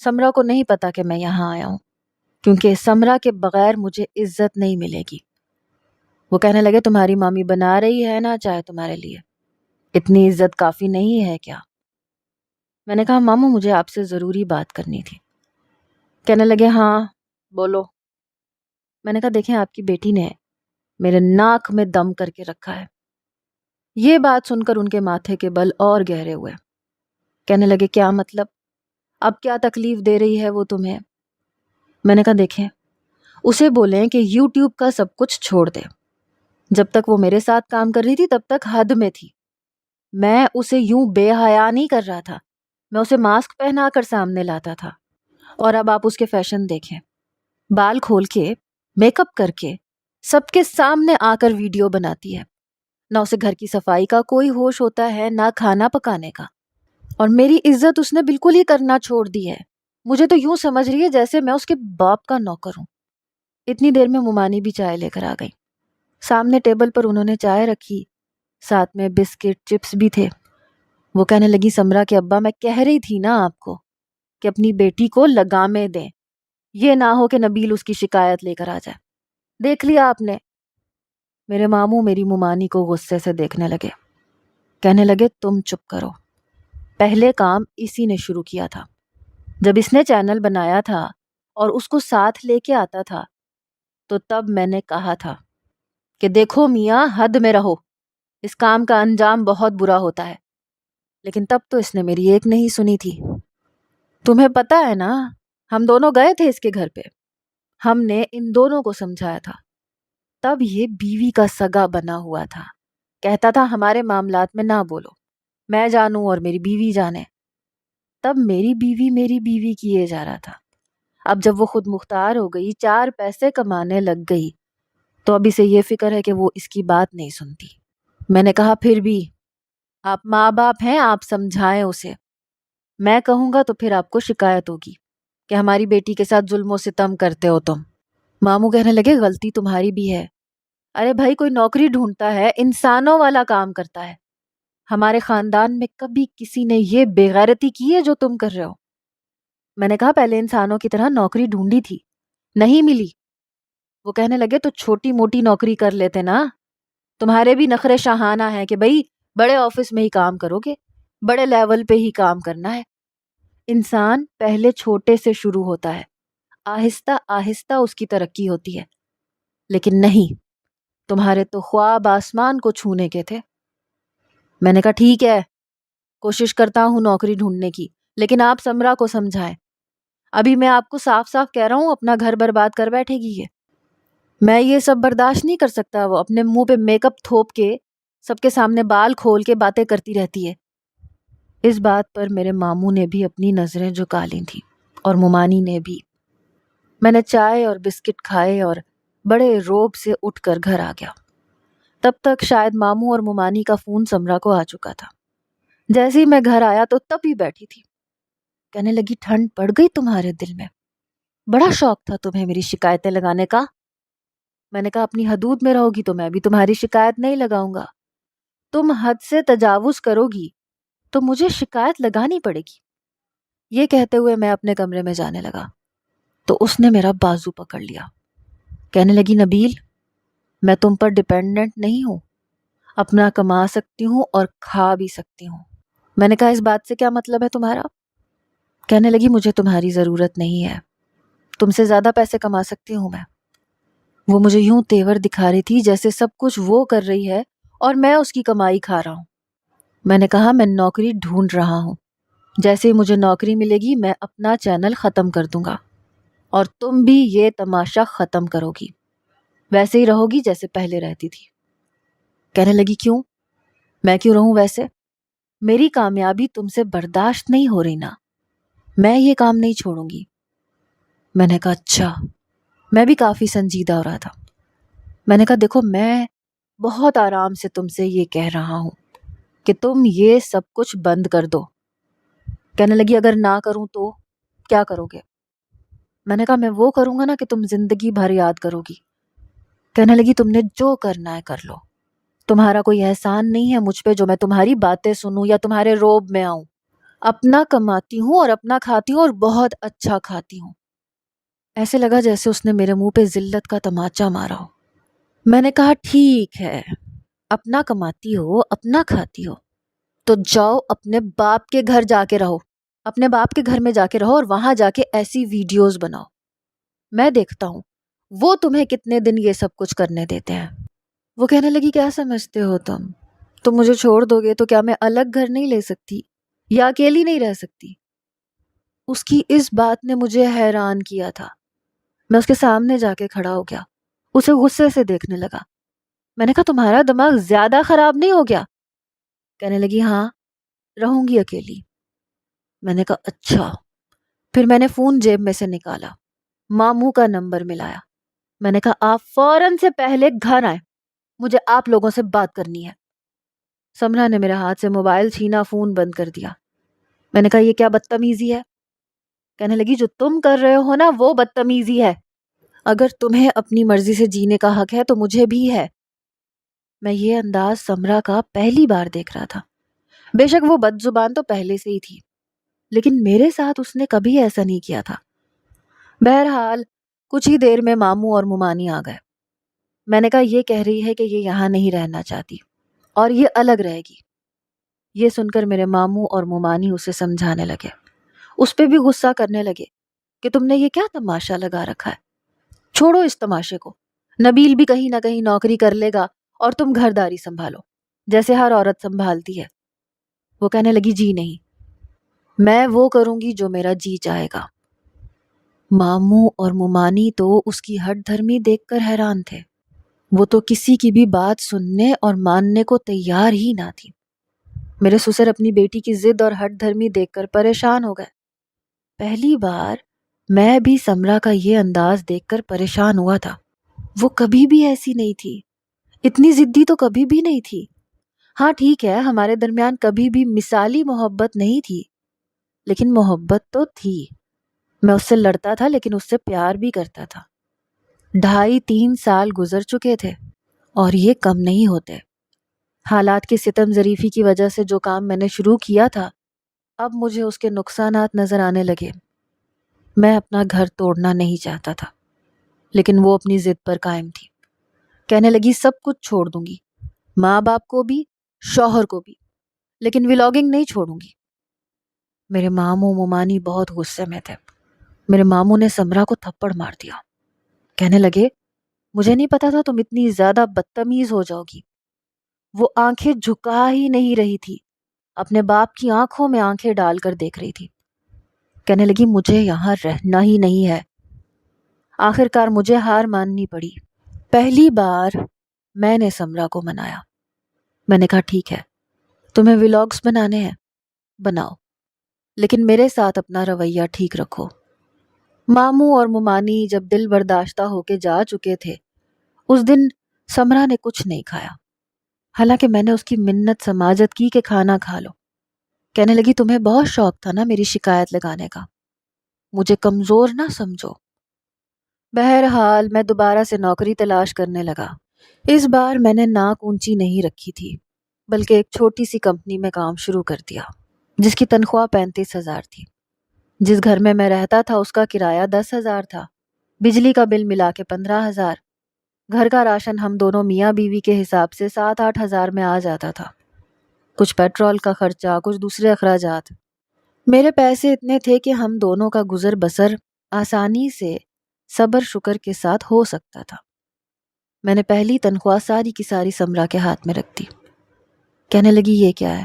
سمرا کو نہیں پتا کہ میں یہاں آیا ہوں، کیونکہ سمرا کے بغیر مجھے عزت نہیں ملے گی۔ وہ کہنے لگے تمہاری مامی بنا رہی ہے نا چائے تمہارے لیے، اتنی عزت کافی نہیں ہے کیا؟ میں نے کہا ماموں مجھے آپ سے ضروری بات کرنی تھی۔ کہنے لگے ہاں بولو۔ میں نے کہا دیکھیں آپ کی بیٹی نے میرے ناک میں دم کر کے رکھا ہے۔ یہ بات سن کر ان کے ماتھے کے بل اور گہرے ہوئے۔ کہنے لگے کیا مطلب؟ اب کیا تکلیف دے رہی ہے وہ تمہیں؟ میں نے کہا دیکھیں اسے بولیں کہ یوٹیوب کا سب کچھ چھوڑ دے۔ جب تک وہ میرے ساتھ کام کر رہی تھی تب تک حد میں تھی، میں اسے یوں بے حیا نہیں کر رہا تھا، میں اسے ماسک پہنا کر سامنے لاتا تھا۔ اور اب آپ اس کے فیشن دیکھیں، بال کھول کے میک اپ کر کے سب کے سامنے آ کر ویڈیو بناتی ہے، نہ اسے گھر کی صفائی کا کوئی ہوش ہوتا ہے نہ کھانا پکانے کا، اور میری عزت اس نے بالکل ہی کرنا چھوڑ دی ہے۔ مجھے تو یوں سمجھ رہی ہے جیسے میں اس کے باپ کا نوکر ہوں۔ اتنی دیر میں ممانی بھی چائے لے کر آ گئی۔ سامنے ٹیبل پر انہوں نے چائے رکھی، ساتھ میں بسکٹ چپس بھی تھے۔ وہ کہنے لگی سمرا کے ابا میں کہہ رہی تھی نا آپ کو کہ اپنی بیٹی کو لگامیں دیں، یہ نہ ہو کہ نبیل اس کی شکایت لے کر آ جائے۔ دیکھ لیا آپ نے؟ میرے ماموں میری ممانی کو غصے سے دیکھنے لگے، کہنے لگے تم چپ کرو، پہلے کام اسی نے شروع کیا تھا۔ جب اس نے چینل بنایا تھا اور اس کو ساتھ لے کے آتا تھا تو تب میں نے کہا تھا کہ دیکھو میاں حد میں رہو، اس کام کا انجام بہت برا ہوتا ہے، لیکن تب تو اس نے میری ایک نہیں سنی تھی۔ تمہیں پتہ ہے نا ہم دونوں گئے تھے اس کے گھر پہ، ہم نے ان دونوں کو سمجھایا تھا، تب یہ بیوی کا سگا بنا ہوا تھا، کہتا تھا ہمارے معاملات میں نہ بولو، میں جانوں اور میری بیوی جانے۔ تب میری بیوی کیے جا رہا تھا۔ اب جب وہ خود مختار ہو گئی، 4 پیسے کمانے لگ گئی، تو اب اسے یہ فکر ہے کہ وہ اس کی بات نہیں سنتی۔ میں نے کہا پھر بھی آپ ماں باپ ہیں، آپ سمجھائیں اسے، میں کہوں گا تو پھر آپ کو شکایت ہوگی کہ ہماری بیٹی کے ساتھ ظلم و ستم کرتے ہو تم۔ ماموں کہنے لگے غلطی تمہاری بھی ہے، ارے بھائی کوئی نوکری ڈھونڈتا ہے انسانوں والا کام کرتا ہے، ہمارے خاندان میں کبھی کسی نے یہ بے غیرتی کی ہے جو تم کر رہے ہو؟ میں نے کہا پہلے انسانوں کی طرح نوکری ڈھونڈی تھی، نہیں ملی۔ وہ کہنے لگے تو چھوٹی موٹی نوکری کر لیتے نا، تمہارے بھی نخرے شاہانہ ہیں کہ بھئی بڑے آفس میں ہی کام کرو گے، بڑے لیول پہ ہی کام کرنا ہے۔ انسان پہلے چھوٹے سے شروع ہوتا ہے، آہستہ آہستہ اس کی ترقی ہوتی ہے، لیکن نہیں، تمہارے تو خواب آسمان کو چھونے کے تھے۔ میں نے کہا ٹھیک ہے، کوشش کرتا ہوں نوکری ڈھونڈنے کی، لیکن آپ سمرا کو سمجھائیں، ابھی میں آپ کو صاف صاف کہہ رہا ہوں اپنا گھر برباد کر بیٹھے گی یہ، میں یہ سب برداشت نہیں کر سکتا۔ وہ اپنے منہ پہ میک اپ تھوپ کے سب کے سامنے بال کھول کے باتیں کرتی رہتی ہے۔ اس بات پر میرے ماموں نے بھی اپنی نظریں جھکا لی تھیں اور ممانی نے بھی۔ میں نے چائے اور بسکٹ کھائے اور بڑے روب سے اٹھ کر گھر آ گیا۔ تب تک شاید ماموں اور ممانی کا فون سمرا کو آ چکا تھا۔ جیسے ہی میں گھر آیا تو تب ہی بیٹھی تھی، کہنے لگی ٹھنڈ پڑ گئی تمہارے دل میں، بڑا شوق تھا تمہیں میری شکایتیں لگانے کا۔ میں نے کہا اپنی حدود میں رہو گی تو میں بھی تمہاری شکایت نہیں لگاؤں گا، تم حد سے تجاوز کرو گی تو مجھے شکایت لگانی پڑے گی۔ یہ کہتے ہوئے میں اپنے کمرے میں جانے لگا تو اس نے میرا بازو پکڑ لیا، کہنے لگی نبیل میں تم پر ڈیپینڈنٹ نہیں ہوں، اپنا کما سکتی ہوں اور کھا بھی سکتی ہوں۔ میں نے کہا اس بات سے کیا مطلب ہے تمہارا؟ کہنے لگی مجھے تمہاری ضرورت نہیں ہے، تم سے زیادہ پیسے کما سکتی ہوں میں۔ وہ مجھے یوں تیور دکھا رہی تھی جیسے سب کچھ وہ کر رہی ہے اور میں اس کی کمائی کھا رہا ہوں۔ میں نے کہا میں نوکری ڈھونڈ رہا ہوں، جیسے ہی مجھے نوکری ملے گی میں اپنا چینل ختم کر دوں گا اور تم بھی یہ تماشا ختم کرو گی، ویسے ہی رہو گی جیسے پہلے رہتی تھی۔ کہنے لگی کیوں؟ میں کیوں رہوں ویسے؟ میری کامیابی تم سے برداشت نہیں ہو رہی نا، میں یہ کام نہیں چھوڑوں گی۔ میں نے کہا اچھا، میں بھی کافی سنجیدہ ہو رہا تھا۔ میں نے کہا دیکھو میں بہت آرام سے تم سے یہ کہہ رہا ہوں کہ تم یہ سب کچھ بند کر دو۔ کہنے لگی اگر نہ کروں تو کیا کرو گے؟ میں نے کہا میں وہ کروں گا نا کہ تم زندگی بھر یاد کرو گی۔ کہنے لگی تم نے جو کرنا ہے کر لو، تمہارا کوئی احسان نہیں ہے مجھ پہ جو میں تمہاری باتیں سنوں یا تمہارے روب میں آؤں۔ اپنا کماتی ہوں اور اپنا کھاتی ہوں اور بہت اچھا کھاتی ہوں۔ ایسے لگا جیسے اس نے میرے منہ پہ ذلت کا تماچا مارا ہو۔ میں نے کہا ٹھیک ہے، اپنا کماتی ہو، اپنا کھاتی ہو، تو جاؤ اپنے باپ کے گھر جا کے رہو، اپنے باپ کے گھر میں جا کے رہو اور وہاں جا کے ایسی ویڈیوز بناؤ، میں دیکھتا ہوں وہ تمہیں کتنے دن یہ سب کچھ کرنے دیتے ہیں۔ وہ کہنے لگی کیا سمجھتے ہو تم مجھے چھوڑ دو گے تو کیا میں الگ گھر نہیں لے سکتی یا اکیلی نہیں رہ سکتی؟ اس کی اس بات نے مجھے حیران کیا تھا۔ میں اس کے سامنے جا کے کھڑا ہو گیا، اسے غصے سے دیکھنے لگا۔ میں نے کہا تمہارا دماغ زیادہ خراب نہیں ہو گیا؟ کہنے لگی ہاں، رہوں گی اکیلی۔ میں نے کہا اچھا۔ پھر میں نے فون جیب میں سے نکالا، ماموں کا نمبر ملایا۔ میں نے کہا آپ فوراً سے پہلے گھر آئیں، مجھے آپ لوگوں سے بات کرنی ہے۔ سمرا نے میرے ہاتھ سے موبائل چھینا، فون بند کر دیا۔ میں نے کہا یہ کیا بدتمیزی ہے؟ کہنے لگی جو تم کر رہے ہو نا وہ بدتمیزی ہے، اگر تمہیں اپنی مرضی سے جینے کا حق ہے تو مجھے بھی ہے۔ میں یہ انداز سمرا کا پہلی بار دیکھ رہا تھا۔ بے شک وہ بد زبان تو پہلے سے ہی تھی، لیکن میرے ساتھ اس نے کبھی ایسا نہیں کیا تھا۔ بہرحال کچھ ہی دیر میں ماموں اور ممانی آ گئے۔ میں نے کہا یہ کہہ رہی ہے کہ یہ یہاں نہیں رہنا چاہتی اور یہ الگ رہے گی۔ یہ سن کر میرے ماموں اور ممانی اسے سمجھانے لگے، اس پہ بھی غصہ کرنے لگے کہ تم نے یہ کیا تماشا لگا رکھا ہے، چھوڑو اس تماشے کو، نبیل بھی کہیں نہ کہیں نوکری کر لے گا اور تم گھرداری سنبھالو جیسے ہر عورت سنبھالتی ہے۔ وہ کہنے لگی جی نہیں، میں وہ کروں گی جو میرا جی چاہے گا۔ ماموں اور ممانی تو اس کی ہٹ دھرمی دیکھ کر حیران تھے، وہ تو کسی کی بھی بات سننے اور ماننے کو تیار ہی نہ تھی۔ میرے سسر اپنی بیٹی کی ضد اور ہٹ دھرمی دیکھ کر پریشان ہو گئے۔ پہلی بار میں بھی سمرا کا یہ انداز دیکھ کر پریشان ہوا تھا۔ وہ کبھی بھی ایسی نہیں تھی، اتنی ضدی تو کبھی بھی نہیں تھی۔ ہاں ٹھیک ہے، ہمارے درمیان کبھی بھی مثالی محبت نہیں تھی، لیکن محبت تو تھی۔ میں اس سے لڑتا تھا لیکن اس سے پیار بھی کرتا تھا۔ 2.5-3 سال گزر چکے تھے اور یہ کم نہیں ہوتے۔ حالات کی ستم ظریفی کی وجہ سے جو کام میں نے شروع کیا تھا اب مجھے اس کے نقصانات نظر آنے لگے۔ میں اپنا گھر توڑنا نہیں چاہتا تھا، لیکن وہ اپنی ضد پر قائم تھی۔ کہنے لگی سب کچھ چھوڑ دوں گی، ماں باپ کو بھی، شوہر کو بھی، لیکن ولاگنگ نہیں چھوڑوں گی۔ میرے ماموں ممانی بہت غصے میں تھے۔ میرے ماموں نے سمرا کو تھپڑ مار دیا، کہنے لگے مجھے نہیں پتا تھا تم اتنی زیادہ بدتمیز ہو جاؤ گی۔ وہ آنکھیں جھکا ہی نہیں رہی تھی، اپنے باپ کی آنکھوں میں آنکھیں ڈال کر دیکھ رہی تھی۔ کہنے لگی مجھے یہاں رہنا ہی نہیں ہے۔ آخر کار مجھے ہار ماننی پڑی۔ پہلی بار میں نے سمرا کو منایا۔ میں نے کہا ٹھیک ہے، تمہیں ولاگز بنانے ہیں بناؤ، لیکن میرے ساتھ اپنا رویہ ٹھیک رکھو۔ ماموں اور ممانی جب دل برداشتہ ہو کے جا چکے تھے، اس دن سمرا نے کچھ نہیں کھایا، حالانکہ میں نے اس کی منت سماجت کی کہ کھانا کھا لو۔ کہنے لگی تمہیں بہت شوق تھا نا میری شکایت لگانے کا، مجھے کمزور نہ سمجھو۔ بہرحال میں دوبارہ سے نوکری تلاش کرنے لگا۔ اس بار میں نے ناک اونچی نہیں رکھی تھی، بلکہ ایک چھوٹی سی کمپنی میں کام شروع کر دیا جس کی تنخواہ 35,000 تھی۔ جس گھر میں رہتا تھا اس کا کرایہ 10,000 تھا، بجلی کا بل ملا کے 15,000، گھر کا راشن ہم دونوں میاں بیوی کے حساب سے 7-8 ہزار میں آ جاتا تھا، کچھ پیٹرول کا خرچہ، کچھ دوسرے اخراجات۔ میرے پیسے اتنے تھے کہ ہم دونوں کا گزر بسر آسانی سے صبر شکر کے ساتھ ہو سکتا تھا۔ میں نے پہلی تنخواہ ساری کی ساری سمرا کے ہاتھ میں رکھ دی۔ کہنے لگی یہ کیا ہے؟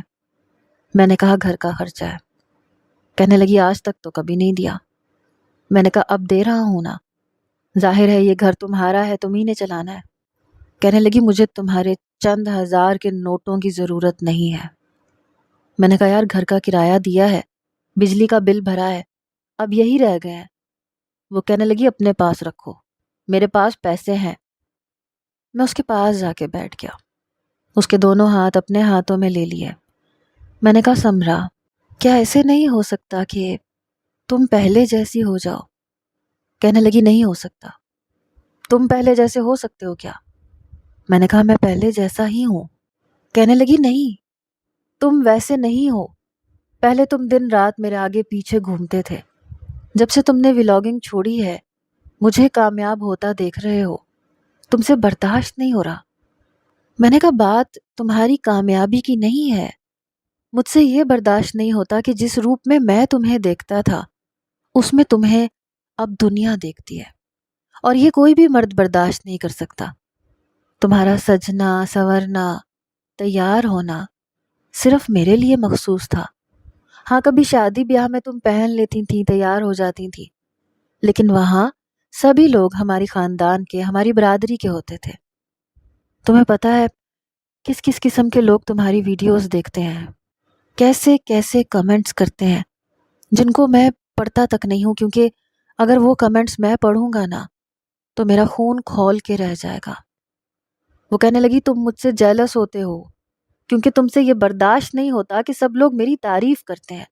میں نے کہا گھر کا خرچہ ہے۔ کہنے لگی آج تک تو کبھی نہیں دیا۔ میں نے کہا اب دے رہا ہوں نا، ظاہر ہے یہ گھر تمہارا ہے، تم ہی نے چلانا ہے۔ کہنے لگی مجھے تمہارے چند ہزار کے نوٹوں کی ضرورت نہیں ہے۔ میں نے کہا یار گھر کا کرایہ دیا ہے، بجلی کا بل بھرا ہے، اب یہی رہ گئے ہیں۔ وہ کہنے لگی اپنے پاس رکھو، میرے پاس پیسے ہیں۔ میں اس کے پاس جا کے بیٹھ گیا، اس کے دونوں ہاتھ اپنے ہاتھوں میں لے لیے۔ میں نے کہا سمرا کیا ایسے نہیں ہو سکتا کہ تم پہلے جیسی ہو جاؤ؟ کہنے لگی نہیں ہو سکتا۔ تم پہلے جیسے ہو سکتے ہو کیا؟ میں نے کہا میں پہلے جیسا ہی ہوں۔ کہنے لگی نہیں، تم ویسے نہیں ہو، پہلے تم دن رات میرے آگے پیچھے گھومتے تھے، جب سے تم نے ولاگنگ چھوڑی ہے مجھے کامیاب ہوتا دیکھ رہے ہو، تم سے برداشت نہیں ہو رہا۔ میں نے کہا بات تمہاری کامیابی کی نہیں ہے، مجھ سے یہ برداشت نہیں ہوتا کہ جس روپ میں تمہیں دیکھتا تھا اس میں تمہیں اب دنیا دیکھتی ہے، اور یہ کوئی بھی مرد برداشت نہیں کر سکتا۔ تمہارا سجنا سنورنا تیار ہونا صرف میرے لیے مخصوص تھا۔ ہاں کبھی شادی بیاہ میں تم پہن لیتی تھی، تیار ہو جاتی تھی، لیکن وہاں سبھی لوگ ہماری خاندان کے، ہماری برادری کے ہوتے تھے۔ تمہیں پتہ ہے کس کس قسم کے لوگ تمہاری ویڈیوز دیکھتے ہیں، کیسے کیسے کمنٹس کرتے ہیں جن کو میں پڑھتا تک نہیں ہوں، کیونکہ اگر وہ کمنٹس میں پڑھوں گا نا تو میرا خون کھول کے رہ جائے گا۔ وہ کہنے لگی تم مجھ سے جیلس ہوتے ہو کیونکہ تم سے یہ برداشت نہیں ہوتا کہ سب لوگ میری تعریف کرتے ہیں۔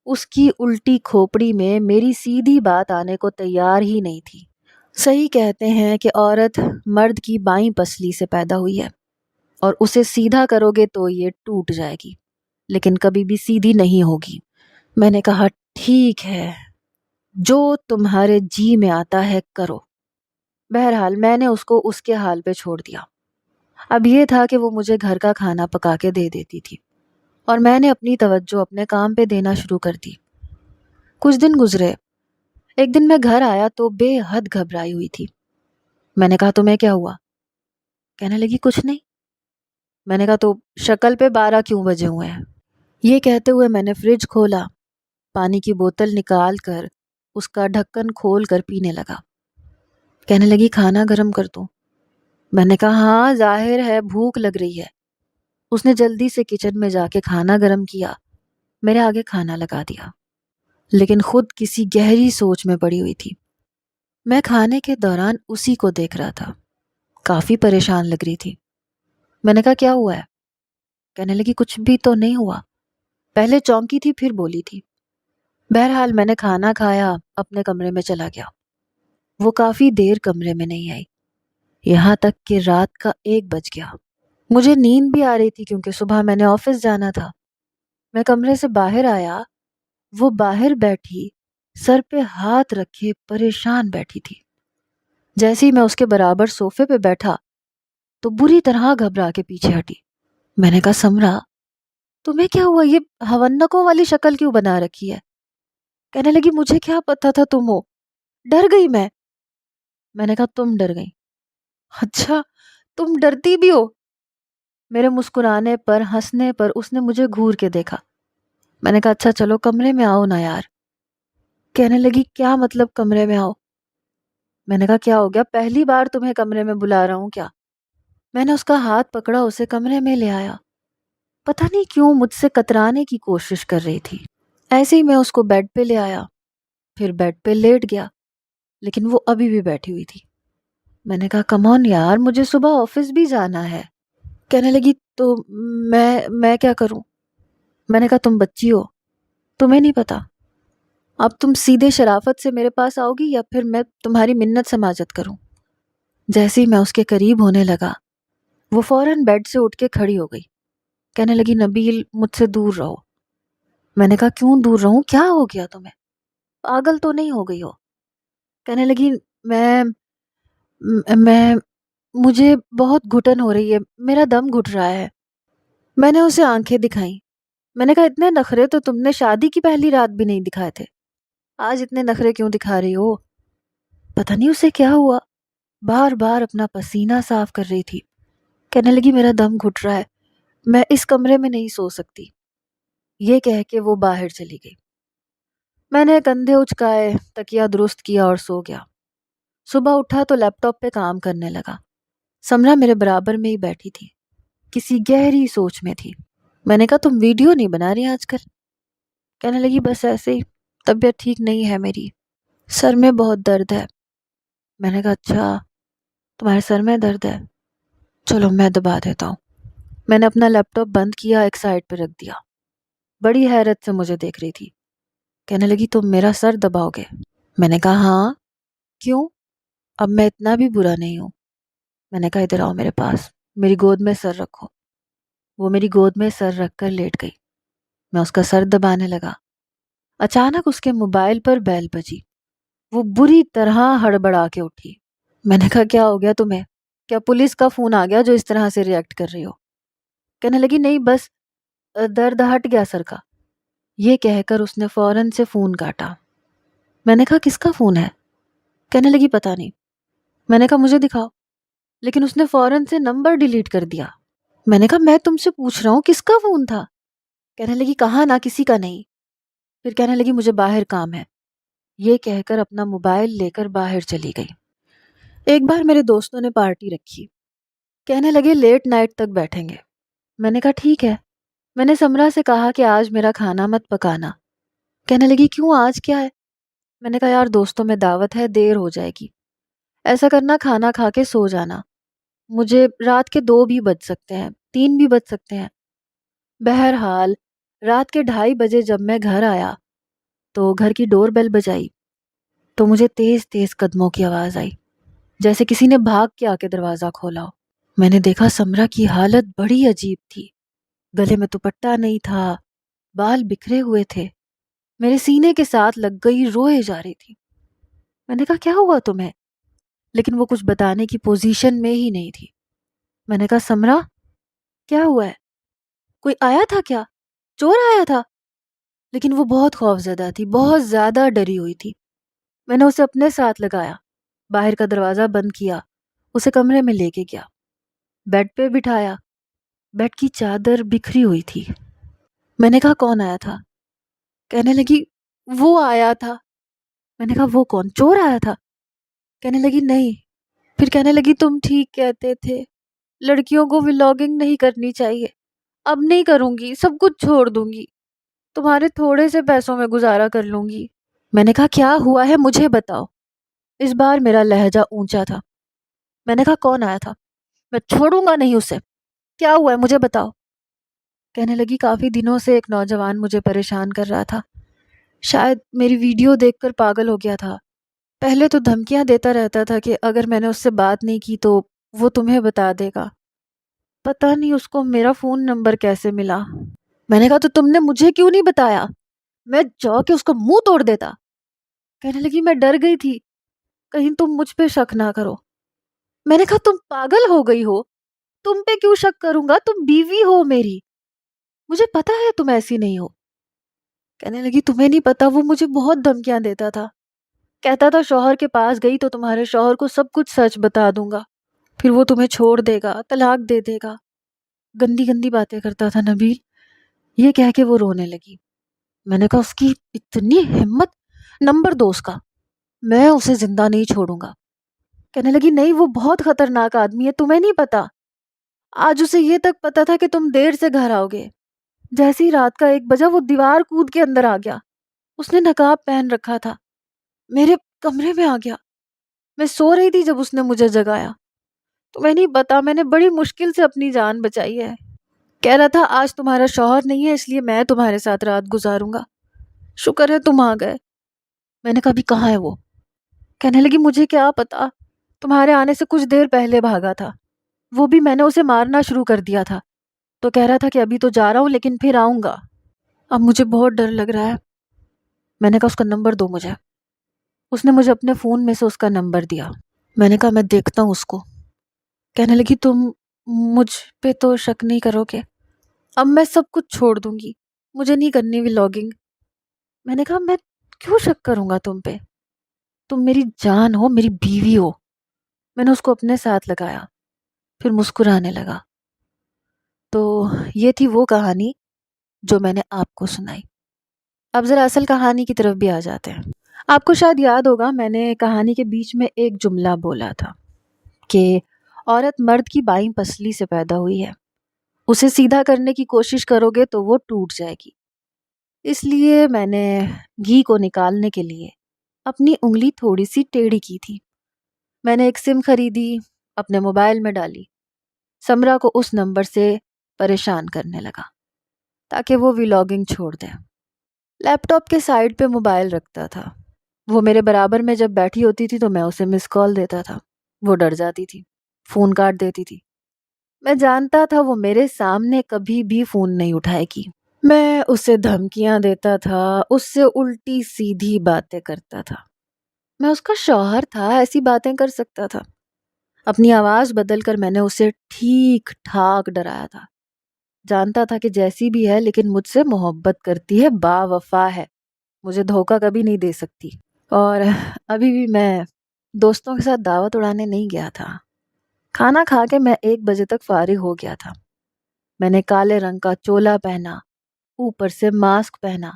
اس کی الٹی کھوپڑی میں میری سیدھی بات آنے کو تیار ہی نہیں تھی۔ صحیح کہتے ہیں کہ عورت مرد کی بائیں پسلی سے پیدا ہوئی ہے، اور اسے سیدھا کرو گے تو یہ ٹوٹ جائے گی، لیکن کبھی بھی سیدھی نہیں ہوگی۔ میں نے کہا ٹھیک ہے، جو تمہارے جی میں آتا ہے کرو۔ بہرحال میں نے اس کو اس کے حال پہ چھوڑ دیا۔ اب یہ تھا کہ وہ مجھے گھر کا کھانا پکا کے دے دیتی تھی، اور میں نے اپنی توجہ اپنے کام پہ دینا شروع کر دی۔ کچھ دن گزرے، ایک دن میں گھر آیا تو بے حد گھبرائی ہوئی تھی۔ میں نے کہا تمہیں کیا ہوا؟ کہنے لگی کچھ نہیں۔ میں نے کہا تو شکل پہ 12 کیوں بجے ہوئے ہیں؟ یہ کہتے ہوئے میں نے فریج کھولا، پانی کی بوتل نکال کر اس کا ڈھکن کھول کر پینے لگا۔ کہنے لگی کھانا گرم کر دوں؟ میں نے کہا ہاں ظاہر ہے بھوک لگ رہی ہے۔ اس نے جلدی سے کچن میں جا کے کھانا گرم کیا، میرے آگے کھانا لگا دیا، لیکن خود کسی گہری سوچ میں پڑی ہوئی تھی۔ میں کھانے کے دوران اسی کو دیکھ رہا تھا، کافی پریشان لگ رہی تھی۔ میں نے کہا کیا ہوا ہے؟ کہنے لگی کچھ بھی تو نہیں ہوا، پہلے چونکی تھی پھر بولی تھی۔ بہرحال میں نے کھانا کھایا، اپنے کمرے میں چلا گیا۔ وہ کافی دیر کمرے میں نہیں آئی، یہاں تک کہ رات کا 1 بج گیا۔ مجھے نیند بھی آ رہی تھی کیونکہ صبح میں نے آفس جانا تھا۔ میں کمرے سے باہر آیا، وہ باہر بیٹھی سر پہ ہاتھ رکھے پریشان بیٹھی تھی۔ جیسے ہی میں اس کے برابر صوفے پہ بیٹھا تو بری طرح گھبرا کے پیچھے ہٹی۔ میں نے کہا سمرا تمہیں کیا ہوا؟ یہ ہونکوں والی شکل کیوں بنا رکھی ہے؟ کہنے لگی مجھے کیا پتا تھا تم ہو، ڈر گئی میں۔ میں نے کہا تم ڈر گئی؟ اچھا تم ڈرتی بھی ہو؟ میرے مسکرانے پر ہنسنے پر اس نے مجھے گھور کے دیکھا۔ میں نے کہا اچھا چلو کمرے میں آؤ نا یار۔ کہنے لگی کیا مطلب کمرے میں آؤ؟ میں نے کہا کیا ہو گیا، پہلی بار تمہیں کمرے میں بلا رہا ہوں کیا؟ میں نے اس کا ہاتھ پکڑا، اسے کمرے میں لے آیا۔ پتہ نہیں کیوں مجھ سے کترانے کی کوشش کر رہی تھی۔ ایسے ہی میں اس کو بیڈ پہ لے آیا، پھر بیڈ پہ لیٹ گیا، لیکن وہ ابھی بھی بیٹھی ہوئی تھی۔ میں نے کہا کم آن یار، مجھے صبح آفس بھی جانا ہے۔ کہنے لگی تو میں کیا کروں؟ میں نے کہا تم بچی ہو، تمہیں نہیں پتا؟ اب تم سیدھے شرافت سے میرے پاس آؤ گی یا پھر میں تمہاری منت سماجت کروں؟ جیسے ہی میں اس کے قریب ہونے لگا وہ فوراً بیڈ سے اٹھ کے کھڑی ہو گئی۔ کہنے لگی نبیل مجھ سے دور رہو۔ میں نے کہا کیوں دور رہوں، کیا ہو گیا تمہیں، پاگل تو نہیں ہو گئی ہو؟ کہنے لگی میں مجھے بہت گھٹن ہو رہی ہے، میرا دم گھٹ رہا ہے۔ میں نے اسے آنکھیں دکھائیں۔ میں نے کہا اتنے نخرے تو تم نے شادی کی پہلی رات بھی نہیں دکھائے تھے، آج اتنے نخرے کیوں دکھا رہی ہو؟ پتہ نہیں اسے کیا ہوا، بار بار اپنا پسینہ صاف کر رہی تھی۔ کہنے لگی میرا دم گھٹ رہا ہے، میں اس کمرے میں نہیں سو سکتی۔ یہ کہہ کے وہ باہر چلی گئی۔ میں نے کندھے اچکائے، تکیہ درست کیا اور سو گیا۔ صبح اٹھا تو لیپ ٹاپ پہ کام کرنے لگا۔ سمرا میرے برابر میں ہی بیٹھی تھی، کسی گہری سوچ میں تھی۔ میں نے کہا تم ویڈیو نہیں بنا رہی آج کل؟ کہنے لگی بس ایسے ہی، طبیعت ٹھیک نہیں ہے میری، سر میں بہت درد ہے۔ میں نے کہا اچھا تمہارے سر میں درد ہے، چلو میں دبا دیتا ہوں۔ میں نے اپنا لیپ ٹاپ بند کیا، ایک سائڈ پہ رکھ دیا۔ بڑی حیرت سے مجھے دیکھ رہی تھی۔ کہنے لگی تم میرا سر دباؤ گے؟ میں نے کہا ہاں کیوں، اب میں اتنا بھی برا نہیں ہوں۔ میں نے کہا ادھر آؤ میرے پاس، میری گود میں سر رکھو۔ وہ میری گود میں سر رکھ کر لیٹ گئی۔ میں اس کا سر دبانے لگا۔ اچانک اس کے موبائل پر بیل بجی۔ وہ بری طرح ہڑبڑا کے اٹھی۔ میں نے کہا کیا ہو گیا تمہیں؟ کیا پولیس کا فون آ گیا جو اس طرح سے ریئیکٹ کر رہی ہو؟ کہنے لگی نہیں بس درد ہٹ گیا سر کا۔ یہ کہہ کر اس نے فوراً سے فون کاٹا۔ میں نے کہا کس کا فون ہے؟ کہنے لگی پتہ نہیں۔ میں نے کہا مجھے دکھاؤ، لیکن اس نے فوراً سے نمبر ڈیلیٹ کر دیا۔ میں نے کہا میں تم سے پوچھ رہا ہوں کس کا فون تھا؟ کہنے لگی کہاں نہ کسی کا نہیں۔ پھر کہنے لگی مجھے باہر کام ہے۔ یہ کہہ کر اپنا موبائل لے کر باہر چلی گئی۔ ایک بار میرے دوستوں نے پارٹی رکھی، کہنے لگے لیٹ نائٹ تک بیٹھیں گے۔ میں نے کہا ٹھیک ہے۔ میں نے سمرا سے کہا کہ آج میرا کھانا مت پکانا۔ کہنے لگی کیوں، آج کیا ہے؟ میں نے کہا یار دوستوں میں دعوت ہے، دیر ہو جائے گی، ایسا کرنا کھانا کھا کے سو جانا، مجھے رات کے 2 بھی بج سکتے ہیں، 3 بھی بج سکتے ہیں۔ بہرحال رات کے 2:30 جب میں گھر آیا تو گھر کی ڈور بیل بجائی تو مجھے تیز تیز قدموں کی آواز آئی، جیسے کسی نے بھاگ کے آ کے دروازہ کھولا ہو۔ میں نے دیکھا سمرا کی حالت بڑی عجیب تھی، گلے میں دوپٹہ نہیں تھا، بال بکھرے ہوئے تھے، میرے سینے کے ساتھ لگ گئی، روئے جا رہی تھی۔ میں نے کہا کیا ہوا تمہیں؟ لیکن وہ کچھ بتانے کی پوزیشن میں ہی نہیں تھی۔ میں نے کہا سمرا کیا ہوا ہے؟ کوئی آیا تھا کیا؟ چور آیا تھا؟ لیکن وہ بہت خوفزدہ تھی، بہت زیادہ ڈری ہوئی تھی۔ میں نے اسے اپنے ساتھ لگایا، باہر کا دروازہ بند کیا، اسے کمرے میں لے کے گیا، بیڈ پہ بٹھایا، بیڈ کی چادر بکھری ہوئی تھی۔ میں نے کہا کون آیا تھا؟ کہنے لگی وہ آیا تھا۔ میں نے کہا وہ کون، چور آیا تھا؟ کہنے لگی نہیں۔ پھر کہنے لگی تم ٹھیک کہتے تھے، لڑکیوں کو ولاگنگ نہیں کرنی چاہیے، اب نہیں کروں گی، سب کچھ چھوڑ دوں گی، تمہارے تھوڑے سے پیسوں میں گزارا کر لوں گی۔ میں نے کہا کیا ہوا ہے مجھے بتاؤ۔ اس بار میرا لہجہ اونچا تھا۔ میں نے کہا کون آیا تھا؟ میں چھوڑوں گا نہیں اسے، کیا ہوا ہے مجھے بتاؤ۔ کہنے لگی کافی دنوں سے ایک نوجوان مجھے پریشان کر رہا تھا، شاید میری ویڈیو دیکھ کر پاگل ہو گیا تھا، پہلے تو دھمکیاں دیتا رہتا تھا کہ اگر میں نے اس سے بات نہیں کی تو وہ تمہیں بتا دے گا، پتہ نہیں اس کو میرا فون نمبر کیسے ملا۔ میں نے کہا تو تم نے مجھے کیوں نہیں بتایا، میں جا کے اس کا منہ توڑ دیتا۔ کہنے لگی میں ڈر گئی تھی کہیں تم مجھ پہ شک نہ کرو۔ میں نے کہا تم پاگل ہو گئی ہو، تم پہ کیوں شک کروں گا، تم بیوی ہو میری، مجھے پتا ہے تم ایسی نہیں ہو۔ کہنے لگی تمہیں نہیں پتا، وہ مجھے بہت دھمکیاں دیتا تھا، کہتا تھا شوہر کے پاس گئی تو تمہارے شوہر کو سب کچھ سچ بتا دوں گا، پھر وہ تمہیں چھوڑ دے گا، طلاق دے دے گا، گندی گندی باتیں کرتا تھا نبیل۔ یہ کہہ کے وہ رونے لگی۔ میں نے کہا اس کی اتنی ہمت، نمبر دو اس کا، میں اسے زندہ نہیں چھوڑوں گا۔ کہنے لگی نہیں وہ بہت خطرناک آدمی ہے، تمہیں نہیں پتا، آج اسے یہ تک پتا تھا کہ تم دیر سے گھر آؤ گے، جیسے ہی رات کا 1 بجا وہ دیوار کود کے اندر آ گیا، اس نے نقاب پہن رکھا تھا، میرے کمرے میں آ گیا، میں سو رہی تھی جب اس نے مجھے جگایا، تمہیں نہیں پتا میں نے بڑی مشکل سے اپنی جان بچائی ہے، کہہ رہا تھا آج تمہارا شوہر نہیں ہے اس لیے میں تمہارے ساتھ رات گزاروں گا، شکر ہے تم آ گئے۔ میں نے کہا ابھی کہاں ہے وہ؟ کہنے لگی مجھے کیا پتا، تمہارے آنے سے کچھ دیر پہلے بھاگا تھا، وہ بھی میں نے اسے مارنا شروع کر دیا تھا تو کہہ رہا تھا کہ ابھی تو جا رہا ہوں لیکن پھر آؤں گا، اب مجھے بہت ڈر لگ رہا ہے۔ میں نے کہا اس کا نمبر دو مجھے۔ اس نے مجھے اپنے فون میں سے اس کا نمبر دیا۔ میں نے کہا میں دیکھتا ہوں اس کو۔ کہنے لگی تم مجھ پہ تو شک نہیں کرو گے، اب میں سب کچھ چھوڑ دوں گی، مجھے نہیں کرنی ولاگنگ۔ میں نے کہا میں کیوں شک کروں گا تم پہ، تم میری جان ہو، میری بیوی ہو۔ میں نے اس کو اپنے ساتھ لگایا، پھر مسکرانے لگا۔ تو یہ تھی وہ کہانی جو میں نے آپ کو سنائی۔ اب ذرا اصل کہانی کی طرف بھی آ جاتے ہیں۔ آپ کو شاید یاد ہوگا میں نے کہانی کے بیچ میں ایک جملہ بولا تھا کہ عورت مرد کی بائیں پسلی سے پیدا ہوئی ہے، اسے سیدھا کرنے کی کوشش کرو گے تو وہ ٹوٹ جائے گی، اس لیے میں نے گھی کو نکالنے کے لیے اپنی انگلی تھوڑی سی ٹیڑھی کی تھی۔ میں نے ایک سم خریدی، اپنے موبائل میں ڈالی، سمرا کو اس نمبر سے پریشان کرنے لگا تاکہ وہ ولاگنگ چھوڑ دے۔ لیپ ٹاپ کے سائیڈ پہ موبائل رکھتا تھا، وہ میرے برابر میں جب بیٹھی ہوتی تھی تو میں اسے مس کال دیتا تھا، وہ ڈر جاتی تھی، فون کاٹ دیتی تھی۔ میں جانتا تھا وہ میرے سامنے کبھی بھی فون نہیں اٹھائے گی، میں اسے دھمکیاں دیتا تھا، اس سے الٹی سیدھی باتیں کرتا تھا۔ میں اس کا شوہر تھا، ایسی باتیں کر سکتا تھا؟ اپنی آواز بدل کر میں نے اسے ٹھیک ٹھاک ڈرایا تھا۔ جانتا تھا کہ جیسی بھی ہے لیکن مجھ سے محبت کرتی ہے، با وفا ہے، مجھے دھوکہ کبھی نہیں دے سکتی۔ اور ابھی بھی میں دوستوں کے ساتھ دعوت اڑانے نہیں گیا تھا۔ کھانا کھا کے میں 1 بجے تک فارغ ہو گیا تھا۔ میں نے کالے رنگ کا چولا پہنا، اوپر سے ماسک پہنا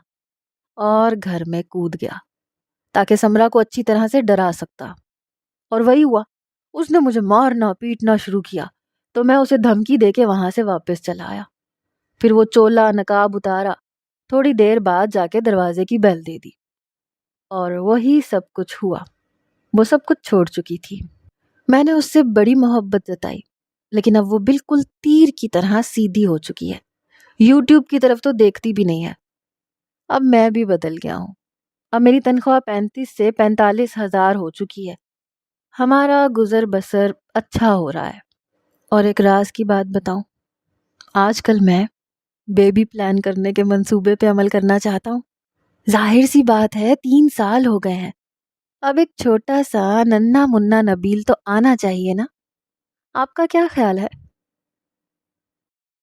اور گھر میں کود گیا تاکہ سمرا کو اچھی طرح سے ڈرا سکتا۔ اور وہی ہوا، اس نے مجھے مارنا پیٹنا شروع کیا تو میں اسے دھمکی دے کے وہاں سے واپس چلا آیا۔ پھر وہ چولا نقاب اتارا، تھوڑی دیر بعد جا کے دروازے کی بیل دے دی، اور وہی سب کچھ ہوا۔ وہ سب کچھ چھوڑ چکی تھی۔ میں نے اس سے بڑی محبت جتائی، لیکن اب وہ بالکل تیر کی طرح سیدھی ہو چکی ہے، یوٹیوب کی طرف تو دیکھتی بھی نہیں ہے۔ اب میں بھی بدل گیا ہوں۔ اب میری تنخواہ 35 سے 45,000 ہو چکی ہے۔ ہمارا گزر بسر اچھا ہو رہا ہے۔ اور ایک راز کی بات بتاؤں، آج کل میں بیبی پلان کرنے کے منصوبے پہ عمل کرنا چاہتا ہوں۔ ظاہر سی بات ہے، 3 سال ہو گئے ہیں، اب ایک چھوٹا سا ننھا منا نبیل تو آنا چاہیے نا؟ آپ کا کیا خیال ہے؟